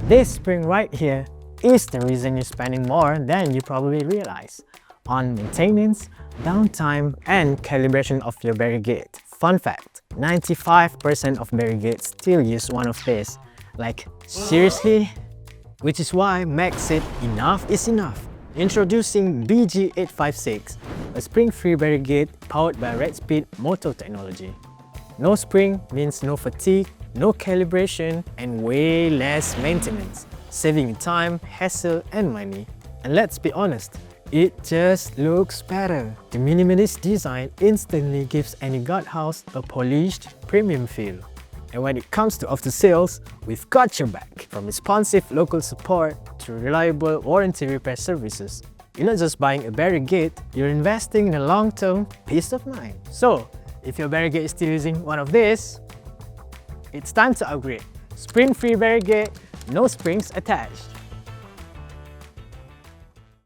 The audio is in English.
This spring right here is the reason you're spending more than you probably realize on maintenance, downtime, and calibration of your barricade. Fun fact, 95% of barricades still use one of these. Like, seriously? Which is why Max said enough is enough. Introducing BG856, a spring-free barricade powered by Redspeed motor technology. No spring means no fatigue, no calibration, and way less maintenance, saving you time, hassle, and money. And let's be honest, it just looks better. The minimalist design instantly gives any guardhouse a polished, premium feel. And when it comes to after-sales, we've got your back. From responsive local support to reliable warranty repair services. You're not just buying a barricade, you're investing in a long-term peace of mind. So, if your barricade is still using one of these, it's time to upgrade. Spring-free barricade, no springs attached.